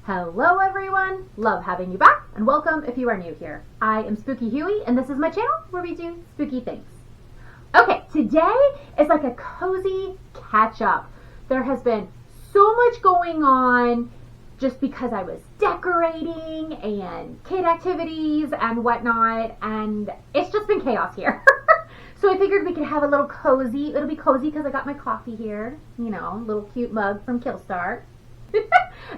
Hello everyone! Love having you back, and welcome if you are new here. I am SPOOKYHUY, and this is my channel where we do spooky things. Okay, today is like a cozy catch-up. There has been so much going on just because I was decorating and kid activities and whatnot, and it's just been chaos here. So I figured we could have a little cozy. It'll be cozy because I got my coffee here, you know, a little cute mug from Killstar.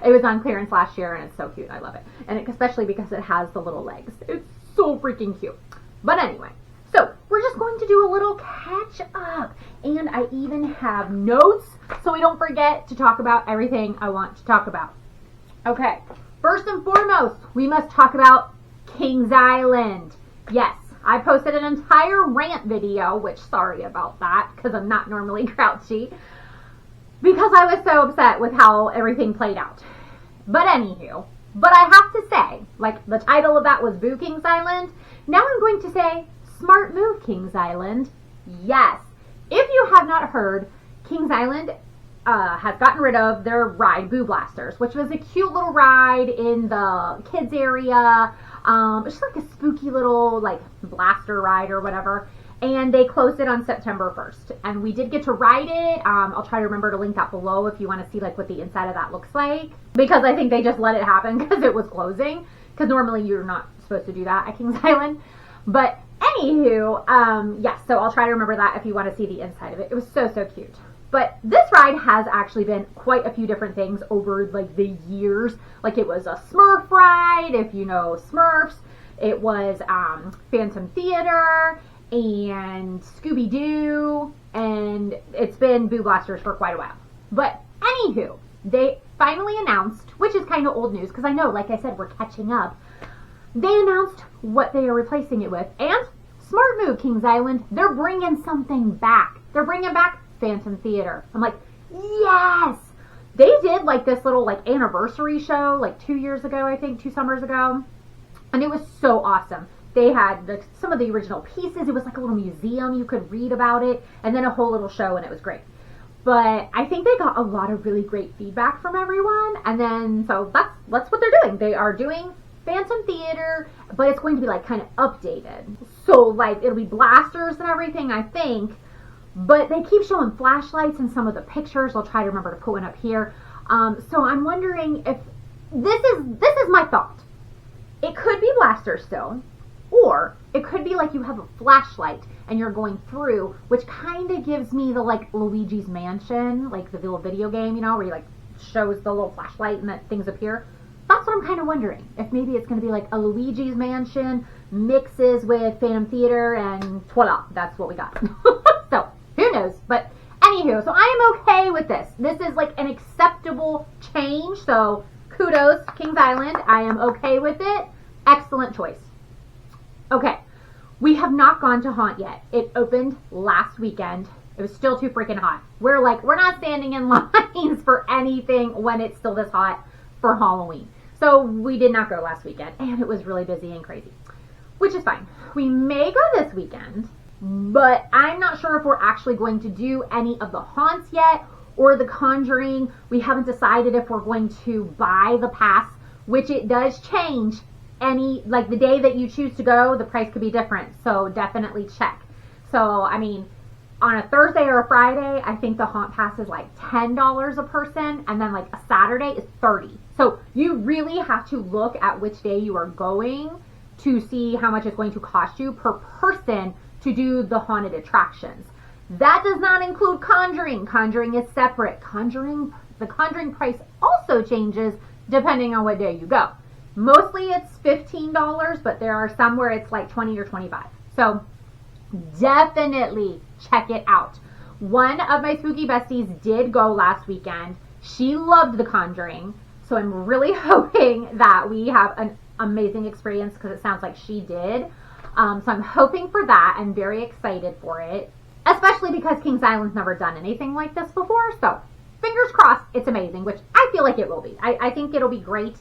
It was on clearance last year and it's so cute. I love it. And especially because it has the little legs. It's so freaking cute. But anyway, so we're just going to do a little catch up. And I even have notes so we don't forget to talk about everything I want to talk about. Okay, first and foremost, we must talk about Kings Island. Yes, I posted an entire rant video, which sorry about that because I'm not normally grouchy. Because I was so upset with how everything played out. But anywho, but I have to say, like the title of that was Boo Kings Island. Now I'm going to say, smart move Kings Island. Yes. If you have not heard, Kings Island has gotten rid of their ride, Boo Blasters, which was a cute little ride in the kids area. It's like a spooky little like blaster ride or whatever. And they closed it on September 1st. And we did get to ride it. I'll try to remember to link that below if you want to see like what the inside of that looks like. Because I think they just let it happen because it was closing. Because normally you're not supposed to do that at Kings Island. But anywho, yes, so I'll try to remember that if you want to see the inside of it. It was so, so cute. But this ride has actually been quite a few different things over like the years. Like it was a Smurf ride, if you know Smurfs. It was Phantom Theater and Scooby-Doo, and it's been Boo Blasters for quite a while. But anywho, they finally announced, which is kind of old news, because I know, like I said, we're catching up. They announced what they are replacing it with, and smart move, Kings Island, they're bringing something back. They're bringing back Phantom Theater. I'm like, yes! They did like this little like anniversary show like 2 years ago, I think, 2 summers ago, and it was so awesome. They had some of the original pieces. It was like a little museum. You could read about it. And then a whole little show, and it was great. But I think they got a lot of really great feedback from everyone. And then, so that's what they're doing. They are doing Phantom Theater, but it's going to be like kind of updated. So like it'll be blasters and everything, I think. But they keep showing flashlights in some of the pictures. I'll try to remember to put one up here. So I'm wondering if this is my thought. It could be blasters still. Or it could be like you have a flashlight and you're going through, which kind of gives me the like Luigi's Mansion, like the little video game, you know, where he like shows the little flashlight and that things appear. That's what I'm kind of wondering. If maybe it's going to be like a Luigi's Mansion mixes with Phantom Theater and voila, that's what we got. So who knows? But anywho, so I am okay with this. This is like an acceptable change. So kudos, Kings Island. I am okay with it. Excellent choice. Okay, we have not gone to Haunt yet. It opened last weekend. It was still too freaking hot. We're not standing in lines for anything when it's still this hot for Halloween. So we did not go last weekend, and it was really busy and crazy, which is fine. We may go this weekend, but I'm not sure if we're actually going to do any of the haunts yet or the Conjuring. We haven't decided if we're going to buy the pass, which it does change. Like the day that you choose to go, the price could be different. So definitely check. So, I mean, on a Thursday or a Friday, I think the haunt pass is like $10 a person. And then like a Saturday is $30. So you really have to look at which day you are going to see how much it's going to cost you per person to do the haunted attractions. That does not include Conjuring. Conjuring is separate. The Conjuring price also changes depending on what day you go. Mostly it's $15, but there are some where it's like $20 or $25. So definitely check it out. One of my spooky besties did go last weekend. She loved The Conjuring. So I'm really hoping that we have an amazing experience because it sounds like she did. So I'm hoping for that. I'm very excited for it, especially because Kings Island's never done anything like this before. So fingers crossed it's amazing, which I feel like it will be. I think it'll be great.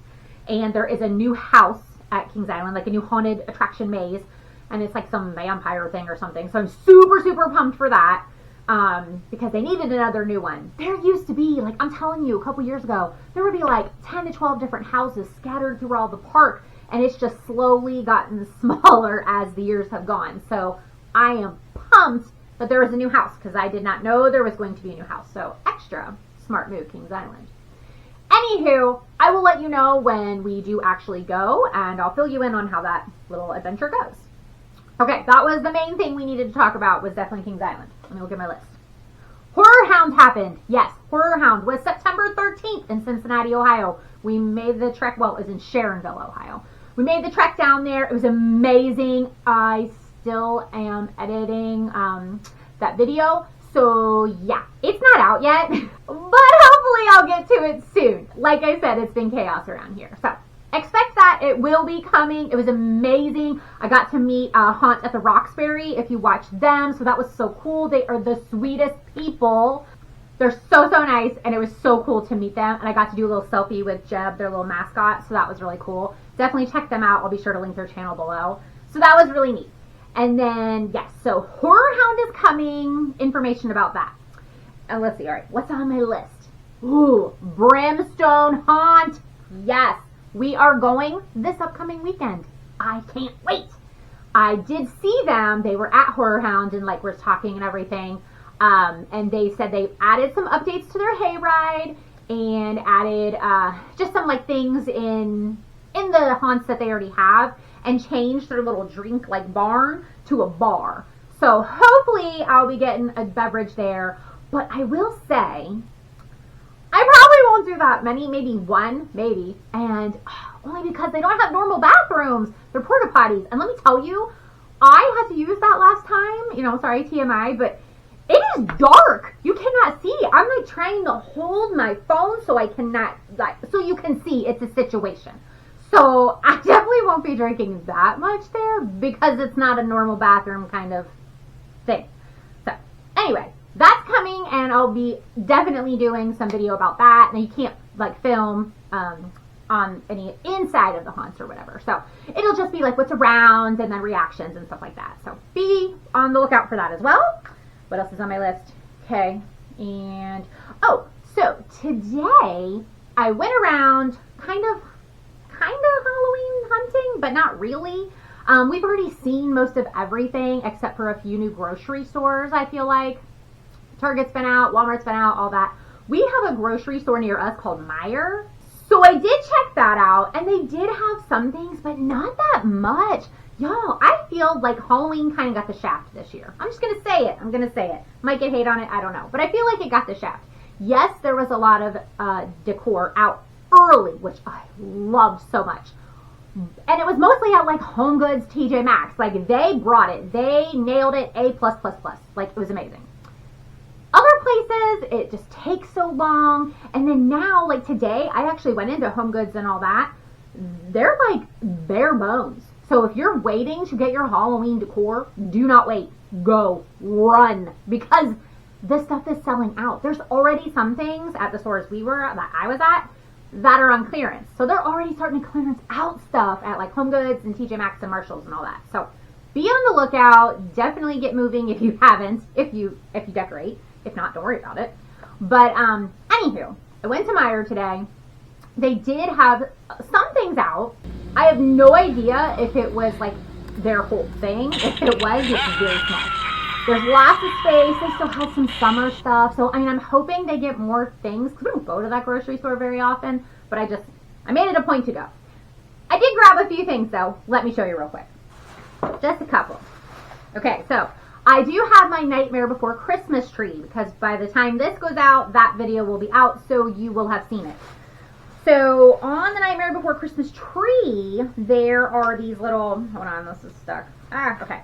And there is a new house at Kings Island, like a new haunted attraction maze. And it's like some vampire thing or something. So I'm super, super pumped for that. because they needed another new one. There used to be, like, I'm telling you, a couple years ago, there would be like 10 to 12 different houses scattered throughout the park, and it's just slowly gotten smaller as the years have gone. So I am pumped that there was a new house, because I did not know there was going to be a new house. So extra smart move, Kings Island. Anywho, I will let you know when we do actually go, and I'll fill you in on how that little adventure goes. Okay, that was the main thing we needed to talk about, was definitely Kings Island. Let me look at my list. Horror Hound happened. Yes, Horror Hound was September 13th in Cincinnati, Ohio. We made the trek, well, it was in Sharonville, Ohio. We made the trek down there. It was amazing. I still am editing that video. So yeah, it's not out yet, but hopefully I'll get to it soon. Like I said, it's been chaos around here. So expect that. It will be coming. It was amazing. I got to meet Haunt at the Roxbury, if you watched them. So that was so cool. They are the sweetest people. They're so nice, and it was so cool to meet them. And I got to do a little selfie with Jeb, their little mascot. So that was really cool. Definitely check them out. I'll be sure to link their channel below. So that was really neat. And then, yes, so Horror Hound is coming. Information about that. And let's see, all right, what's on my list? Ooh, Brimstone Haunt. Yes, we are going this upcoming weekend. I can't wait. I did see them. They were at Horror Hound and like we're talking and everything. And they said they added some updates to their hayride and added just some like things in the haunts that they already have, and changed their little drink like barn to a bar. So hopefully I'll be getting a beverage there. But I will say, I probably won't do that many, maybe one, maybe. And only because they don't have normal bathrooms. They're porta potties. And let me tell you, I had to use that last time. You know, sorry, TMI, but it is dark. You cannot see. I'm like trying to hold my phone so I cannot, like, so you can see it's a situation. So I definitely won't be drinking that much there because it's not a normal bathroom kind of thing. So anyway, that's coming, and I'll be definitely doing some video about that. And you can't like film on any inside of the haunts or whatever. So it'll just be like what's around and then reactions and stuff like that. So be on the lookout for that as well. What else is on my list? Okay. And oh, so today I went around kind of Halloween hunting, but not really. We've already seen most of everything except for a few new grocery stores, I feel like. Target's been out, Walmart's been out, all that. We have a grocery store near us called Meijer. So I did check that out, and they did have some things, but not that much. Y'all, I feel like Halloween kind of got the shaft this year. I'm just going to say it. I'm going to say it. Might get hate on it, I don't know. But I feel like it got the shaft. Yes, there was a lot of decor out early, which I loved so much. And it was mostly at like Home Goods, TJ Maxx. Like they brought it. They nailed it. A+++. Like it was amazing. Other places, it just takes so long. And then now, like today, I actually went into Home Goods and all that. They're like bare bones. So if you're waiting to get your Halloween decor, do not wait. Go. Run. Because this stuff is selling out. There's already some things at the stores that I was at, that are on clearance. So they're already starting to clearance out stuff at like Home Goods and TJ Maxx and Marshalls and all that. So be on the lookout. Definitely get moving if you haven't, if you decorate. If not, don't worry about it. But anywho, I went to Meijer today. They did have some things out. I have no idea if it was like their whole thing. If it was, it's very small. There's lots of space. They still have some summer stuff. So, I mean, I'm hoping they get more things because we don't go to that grocery store very often. But I made it a point to go. I did grab a few things, though. Let me show you real quick. Just a couple. Okay, so I do have my Nightmare Before Christmas tree because by the time this goes out, that video will be out, so you will have seen it. So, on the Nightmare Before Christmas tree, there are these little, hold on, this is stuck. Okay.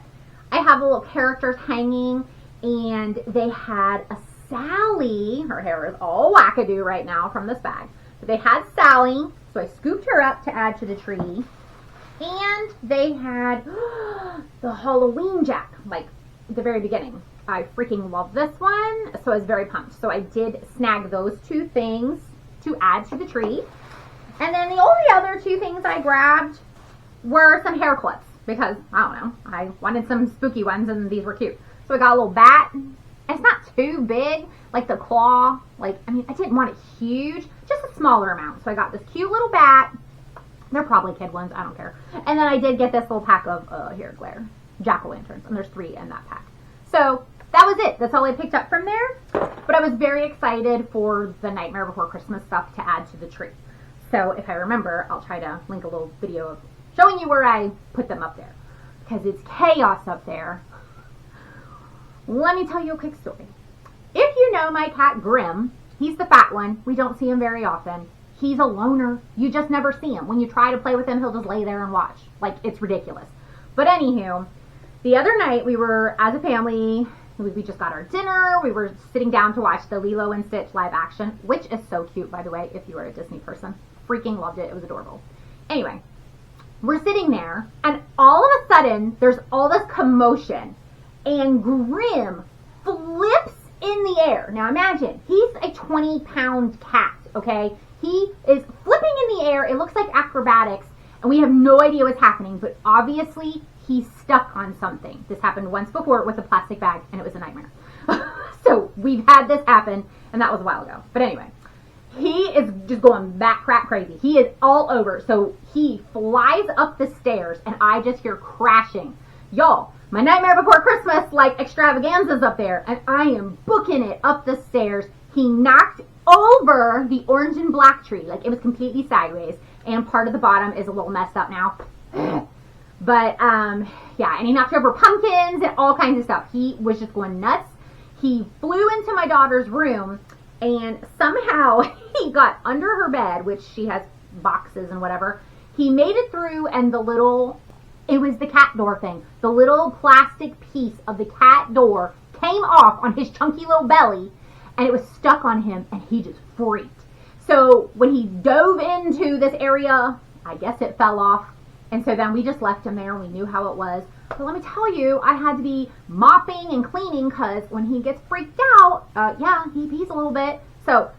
I have the little characters hanging, and they had a Sally. Her hair is all wackadoo right now from this bag. But they had Sally, so I scooped her up to add to the tree. And they had the Halloween Jack, like at the very beginning. I freaking love this one, so I was very pumped. So I did snag those two things to add to the tree. And then the only other two things I grabbed were some hair clips because, I don't know, I wanted some spooky ones and these were cute. So I got a little bat it's not too big, like the claw. Like, I mean, I didn't want it huge, just a smaller amount. So I got this cute little bat. They're probably kid ones, I don't care. And then I did get this little pack of, here, glare, jack-o'-lanterns. And there's 3 in that pack. So that was it. That's all I picked up from there. But I was very excited for the Nightmare Before Christmas stuff to add to the tree. So if I remember, I'll try to link a little video of showing you where I put them up there. Because it's chaos up there. Let me tell you a quick story. If you know my cat Grim, he's the fat one. We don't see him very often. He's a loner. You just never see him. When you try to play with him, he'll just lay there and watch. Like, it's ridiculous. But anywho, the other night we were, as a family, we just got our dinner. We were sitting down to watch the Lilo and Stitch live action, which is so cute, by the way, if you are a Disney person. Freaking loved it. It was adorable. Anyway, we're sitting there, and all of a sudden, there's all this commotion, and Grim flips in the air. Now imagine, he's a 20-pound cat, okay? He is flipping in the air. It looks like acrobatics, and we have no idea what's happening, but obviously he's stuck on something. This happened once before with a plastic bag, and it was a nightmare. So we've had this happen, and that was a while ago. But anyway, he is just going bat crap crazy. He is all over. So he flies up the stairs, and I just hear crashing. Y'all, my Nightmare Before Christmas, like, extravaganza's up there, and I am booking it up the stairs. He knocked over the orange and black tree. Like, it was completely sideways, and part of the bottom is a little messed up now. But, yeah, and he knocked over pumpkins and all kinds of stuff. He was just going nuts. He flew into my daughter's room, and somehow he got under her bed, which she has boxes and whatever. He made it through, and it was the cat door thing. The little plastic piece of the cat door came off on his chunky little belly, and it was stuck on him, and he just freaked. So when he dove into this area, I guess it fell off. And so then we just left him there, and we knew how it was. But let me tell you, I had to be mopping and cleaning, because when he gets freaked out, yeah, he pees a little bit. So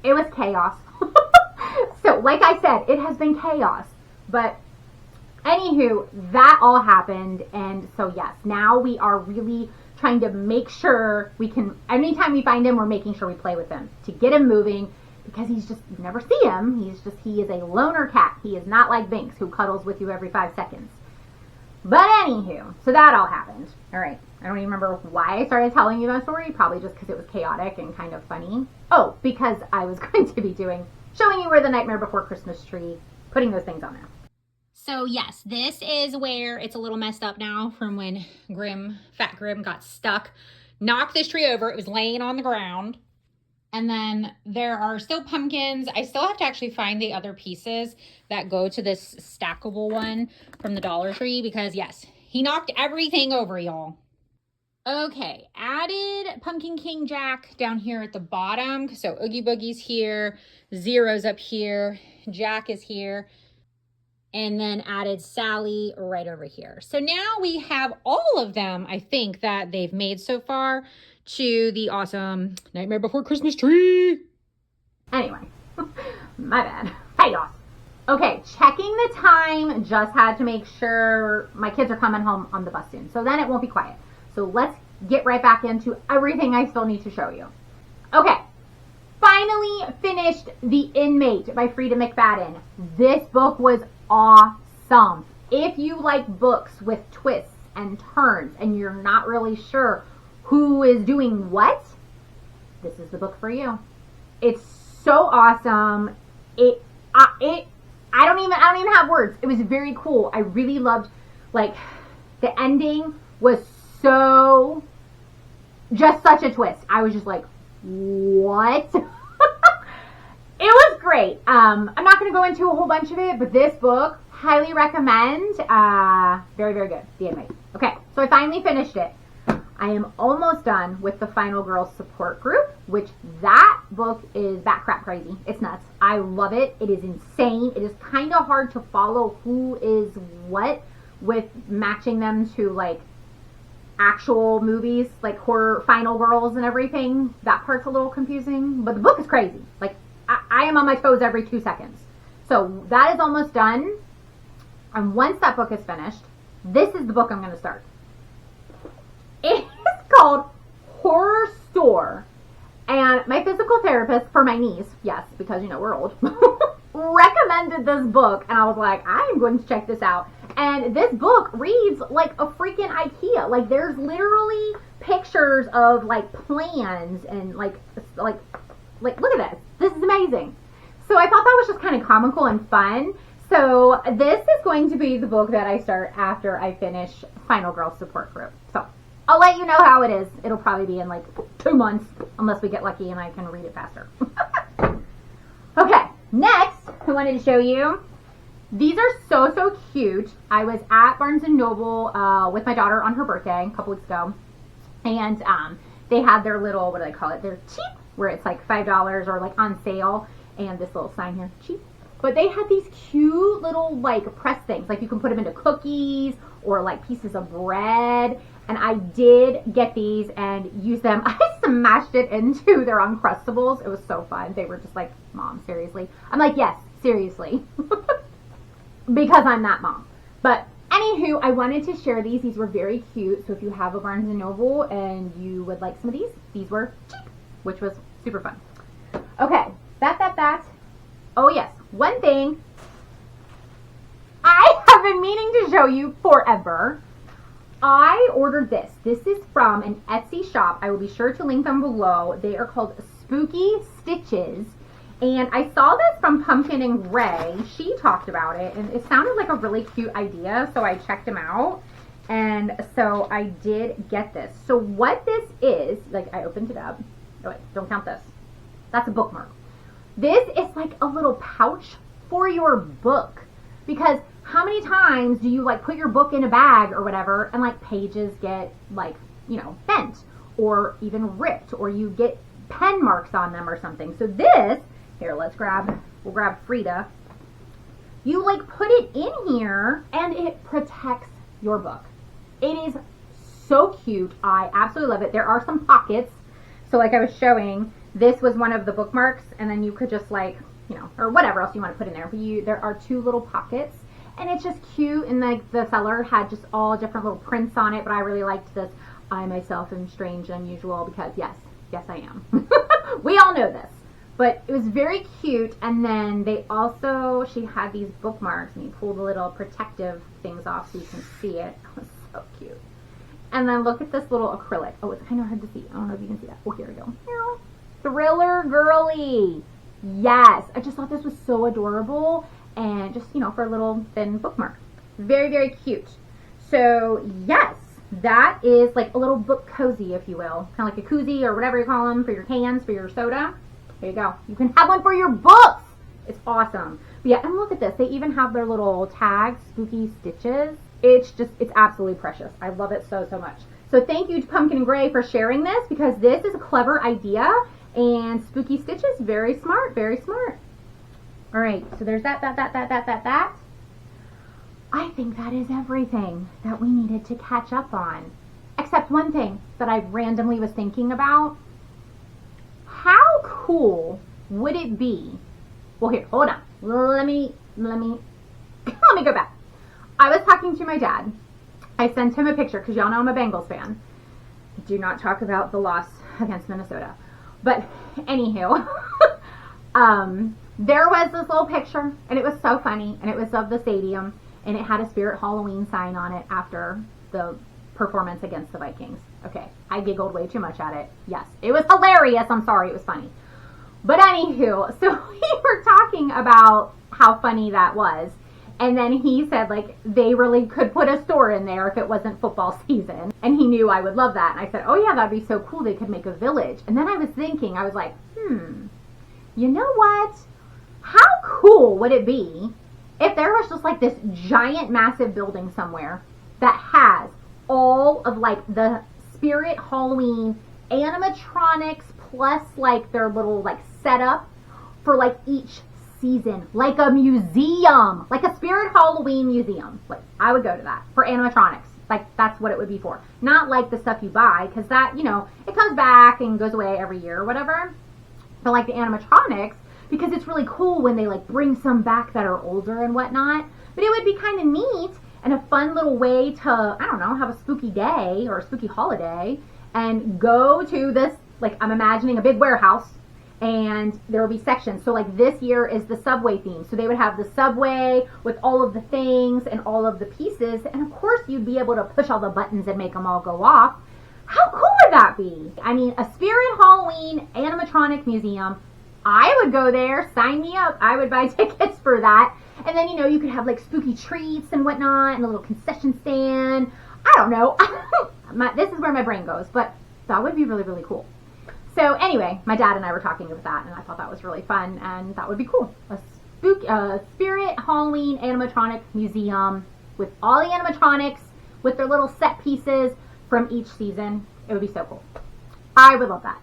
it was chaos. So like I said, it has been chaos. But anywho, that all happened. And so yes, now we are really trying to make sure we can, anytime we find him, we're making sure we play with him to get him moving, because he's just, you never see him. He is a loner cat. He is not like Binks, who cuddles with you every 5 seconds. But anywho, so that all happened. All right, I don't even remember why I started telling you that story. Probably just because it was chaotic and kind of funny. Oh, because I was going to be showing you where the Nightmare Before Christmas tree, putting those things on there. So yes, this is where it's a little messed up now from when Fat Grim got stuck. Knocked this tree over. It was laying on the ground. And then there are still pumpkins. I still have to actually find the other pieces that go to this stackable one from the Dollar Tree, because yes, he knocked everything over, y'all. Okay, added Pumpkin King Jack down here at the bottom. So Oogie Boogie's here, Zero's up here, Jack is here, and then added Sally right over here. So now we have all of them, I think, that they've made so far to the awesome Nightmare Before Christmas tree. Anyway, my bad. Chaos. Okay, checking the time. Just had to make sure my kids are coming home on the bus soon, so then it won't be quiet. So let's get right back into everything I still need to show you. Okay, finally finished The Inmate by Frida McFadden. This book was awesome. If you like books with twists and turns and you're not really sure who is doing what, this is the book for you. It's so awesome. I don't even have words. It was very cool. I really loved, like, the ending was so, just such a twist. I was just like, what? It was great. I'm not going to go into a whole bunch of it, but this book, highly recommend. Very, very good. The Inmate. Okay, so I finally finished it. I am almost done with the Final Girls support group, which that book is bat crap crazy. It's nuts. I love it. It is insane. It is kind of hard to follow who is what with matching them to, like, actual movies, like horror Final Girls and everything. That part's a little confusing, but the book is crazy. Like, I am on my toes every 2 seconds. So that is almost done. And once that book is finished, this is the book I'm going to start. It's called Horrorstor. And my physical therapist for my knees, yes, because you know we're old, recommended this book, and I was like, I am going to check this out. And this book reads like a freaking IKEA. Like there's literally pictures of like plans and like look at this. This is amazing. So I thought that was just kind of comical and fun. So this is going to be the book that I start after I finish Final Girl Support Group. So I'll let you know how it is. It'll probably be in like 2 months, unless we get lucky and I can read it faster. Okay, next I wanted to show you. These are so cute. I was at Barnes & Noble with my daughter on her birthday a couple weeks ago. And they had their little, what do they call it? They're cheap, where it's like $5 or like on sale. And this little sign here, cheap. But they had these cute little like press things. Like you can put them into cookies or like pieces of bread. And I did get these and use them. I smashed it into their Uncrustables. It was so fun. They were just like, Mom, seriously? I'm like, yes, seriously. Because I'm that mom. But anywho, I wanted to share these. These were very cute. So if you have a Barnes & Noble and you would like some of these were cheap, which was super fun. Okay, that. Oh yes, one thing I have been meaning to show you forever. I ordered this. This is from an Etsy shop. I will be sure to link them below. They are called Spooky Stitches. And I saw this from Pumpkin and Gray. She talked about it, and it sounded like a really cute idea, so I checked them out. And so I did get this. So what this is, like I opened it up. Oh wait, don't count this. That's a bookmark. This is like a little pouch for your book. Because how many times do you like put your book in a bag or whatever and like pages get like, you know, bent or even ripped, or you get pen marks on them or something. So this, here, we'll grab Frida. You like put it in here and it protects your book. It is so cute. I absolutely love it. There are some pockets. So like I was showing, this was one of the bookmarks, and then you could just like, you know, or whatever else you want to put in there. But there are 2 little pockets, and it's just cute. And like the seller had just all different little prints on it, but I really liked this. I myself am strange and unusual because yes I am. We all know this. But it was very cute. And then she had these bookmarks, and you pull the little protective things off so you can see it. It was so cute. And then look at this little acrylic. Oh, it's kind of hard to see. I don't know if you can see that. Oh, here we go. Thriller Girly. Yes. I just thought this was so adorable. And just, you know, for a little thin bookmark. Very cute. So, yes. That is like a little book cozy, if you will. Kind of like a koozie or whatever you call them for your cans, for your soda. There you go. You can have one for your books. It's awesome. But yeah, and look at this. They even have their little tags, Spooky Stitches. It's absolutely precious. I love it so much. So thank you to Pumpkin and Gray for sharing this, because this is a clever idea. And Spooky Stitches, very smart, very smart. All right, so there's that. I think that is everything that we needed to catch up on. Except one thing that I randomly was thinking about. How cool would it be? Well, here, hold on. Let me go back. I was talking to my dad. I sent him a picture because y'all know I'm a Bengals fan. Do not talk about the loss against Minnesota. But anywho, there was this little picture, and it was so funny, and it was of the stadium, and it had a Spirit Halloween sign on it after the performance against the Vikings. Okay, I giggled way too much at it. Yes, it was hilarious. I'm sorry, it was funny. But anywho, so we were talking about how funny that was. And then he said, like, they really could put a store in there if it wasn't football season. And he knew I would love that. And I said, oh yeah, that'd be so cool. They could make a village. And then I was thinking, I was like, you know what? How cool would it be if there was just like this giant, massive building somewhere that has all of like the Spirit Halloween animatronics plus like their little like setup for like each season, like a museum, like a Spirit Halloween museum. Like I would go to that for animatronics. Like that's what it would be for. Not like the stuff you buy, because that, you know, it comes back and goes away every year or whatever. But like the animatronics, because it's really cool when they like bring some back that are older and whatnot. But it would be kind of neat and a fun little way to, I don't know, have a spooky day or a spooky holiday and go to this, like I'm imagining a big warehouse, and there will be sections. So like this year is the subway theme. So they would have the subway with all of the things and all of the pieces. And of course you'd be able to push all the buttons and make them all go off. How cool would that be? I mean, a Spirit Halloween animatronic museum. I would go there, sign me up. I would buy tickets for that. And then, you know, you could have like spooky treats and whatnot and a little concession stand. I don't know. This is where my brain goes, but that would be really, really cool. So anyway, my dad and I were talking about that, and I thought that was really fun, and that would be cool. A Spirit Halloween animatronic museum with all the animatronics, with their little set pieces from each season. It would be so cool. I would love that.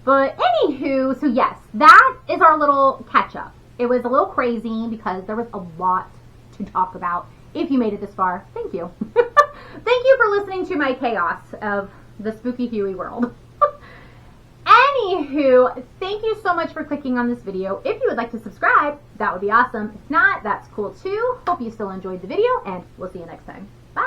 But anywho, so yes, that is our little catch up. It was a little crazy because there was a lot to talk about. If you made it this far, thank you. Thank you for listening to my chaos of the Spooky Huey world. Anywho, thank you so much for clicking on this video. If you would like to subscribe, that would be awesome. If not, that's cool too. Hope you still enjoyed the video, and we'll see you next time. Bye.